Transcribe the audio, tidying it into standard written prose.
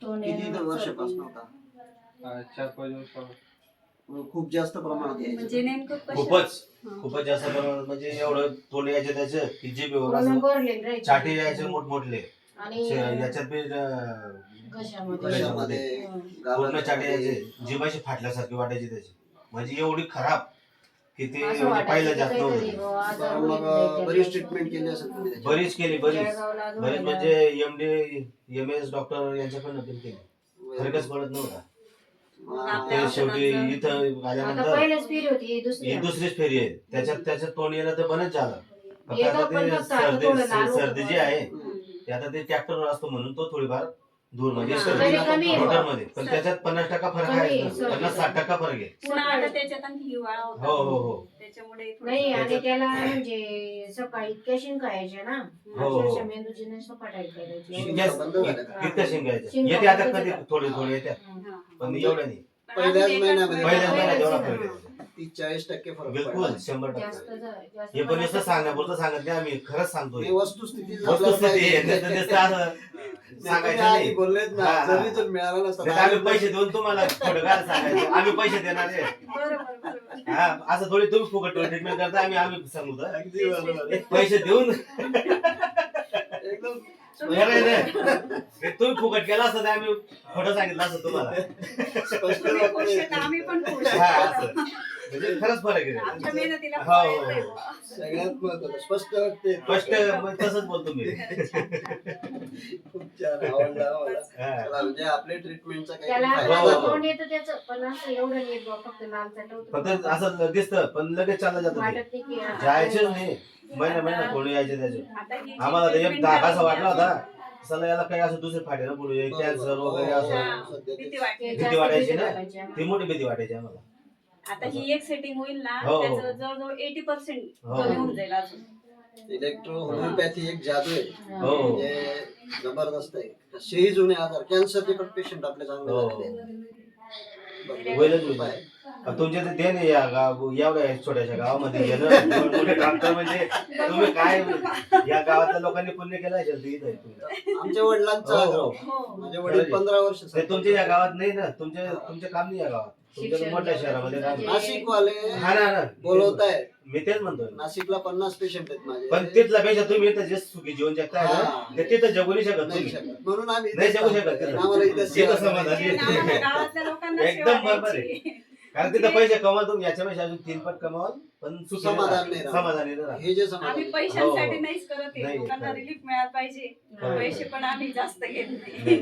किती वर्षापासून होता? 4-5 वर्ष. खूप जास्त प्रमाणात यायचं. म्हणजे नेमकं खूपच जास्त प्रमाणात, म्हणजे एवढं तोंड यायचे त्याचं की जीभेवर असं चाटे यायचे मोठमोठले आणि याच्यात बी घशामध्ये पूर्ण चाटे यायचे, जीभाशी फाटल्यासारखी वाटायची त्याची, म्हणजे एवढी खराब की ते म्हणजे पाहिलं जात नव्हतं. मग बरीच ट्रीटमेंट केली असेल तुम्ही त्याची? बरीच केली, बरीच म्हणजे MS डॉक्टर यांच्याकडनं पण केली, फरकच पडत नव्हता. ते शेवटी इथं आल्यानंतर ही दुसरीच फेरी आहे, त्याच्यात तोंड येणं तर बंदच झालं. फक्त आता ते सर्दी जी आहे ते आता ते ट्रॅक्टरवर असतो म्हणून तो थोडीफार दूर म्हणजे मोटर मध्ये, पण त्याच्यात 50% फरक आहे, 50-60% फरक आहे. पुन्हा आता त्याच्यात आणखी हिवाळा होता. हो. त्याच्यामुळे नाही, आणि त्याला म्हणजे सकाळी इतक्या शिंका यायच्या ना, अक्षरशः मेंदूची नसतं पटायला कितकं शिंगायचं येते आता, कधी थोडे येत्या, पण एवढं नाही. पहिल्याच महिन्यामध्ये एवढा फरक आहे. 30-40% फरक बिलकुल पडला. 100%. हे पण नुसतं सांगण्यापुरतं सांगत नाही, आम्ही खरंच सांगतोय. वस्तुस्थिती सांगायचं नाही. बोललेत ना, हा. जरी तर मिळाला नसता. नाही तर आम्ही पैसे देऊन तुम्हाला थोडं काय सांगायचं, आम्ही पैसे देणार आहे. हा, असं थोडी तुम्ही फुकट ट्रीटमेंट करता, आम्ही सांगू तर. अगदी बरोबर आहे. पैसे देऊन एकदम तुम्ही फुकट केला असतं तर आम्ही खोटं सांगितलं असतं तुम्हाला. स्पष्ट तुम्ही खुश वाटतंय. आहेत, आम्ही पण खुश हा, आहोत. असं. म्हणजे खरंच फरक आहे. आमच्या मेहनतीला हो, फळ हो, येतंय हो. बुवा. सगळ्यात महत्वाचं स्पष्ट वाटते. स्पष्ट तसंच बोलतो मी. खूप छान, आवडला मला. हा. चला, म्हणजे आपल्या ट्रीटमेंटचा काही त्याला फायदा हो, हो. झाला. तोंड येतं त्याचं, पण असं एवढं नाही बुवा, फक्त लाल फक्त चटवतं. असं दिसतं पण लगेच चाललं जातं ते. वाटत नाही की जायचेच नाही, महिना कोणी यायचे त्याचे. आता ही जी आम्हाला तर एक treatment धागा असा झाली वाटला आहे, होता, चला याला काही असं दुसरे फाटे ना पुढे कॅन्सर वगैरे असं हा, भीती वाटते. भीती वाटायची ना, वाटायची आम्हाला. ती मोठी भीती वाटायची आम्हाला. आता ही एक सेटिंग होईल ना, हो, हो. त्याचं जवळजवळ 80% हो. कमी होऊन जाईल अजून. इलेक्ट्रो होमिओपॅथी एक जादू आहे. हो. म्हणजे जबरदस्त आहे. कसेही जुने आजार, कॅन्सरचे पण पेशंट आपले चांगले हो. झाले. होईलच होईल. तुमच्या ते दे नाही या एवढ्या छोट्याशा गावामध्ये गेलं मोठे डॉक्टर, म्हणजे तुम्ही काय या गावातल्या लोकांनी पुण्य केलं असेल ते इथं तुम्ही. आमच्या वडिलांचा हो, आजार. हो. माझे वडील 15 वर्ष ते तुमच्या या गावात नाही ना, तुमचे काम नाही या गावात, तुमच्या मोठ्या शहरामध्ये काम. नाशिक वाले हा ना, बोलवताय. मी तेच म्हणतोय. नाशिकला 50 पेशंट आहेत माझे. पण तिथला पेक्षा तुम्ही इथं जे सुखी जीवन जगताय ना, हा. ते तिथं जगू नाही शकत नाही तुम्ही. शकत. म्हणून आम्ही नाही इथेच जगू थांबतोय. शकत तिथं. आम्हाला इथेच इथं सेवा समाधान करायची. आहे. आम्हाला गावातल्या लोकांना एकदम सेवा बरोबर द्यायची. आहे. कारण तिथं पैसे कमाल तुम्ही याच्यापेक्षा अजून 3 पट कमाल, पण सुखी समाधान नाही राहत. समाधानी राहा. हे जे आम्ही समाधान पैशांसाठी हो. नाहीच करत आहे, नाही, लोकांना खरं. रिलीफ मिळायला पाहिजे. खरं. पैसे पण आम्ही जास्त घेत नाही. नाही.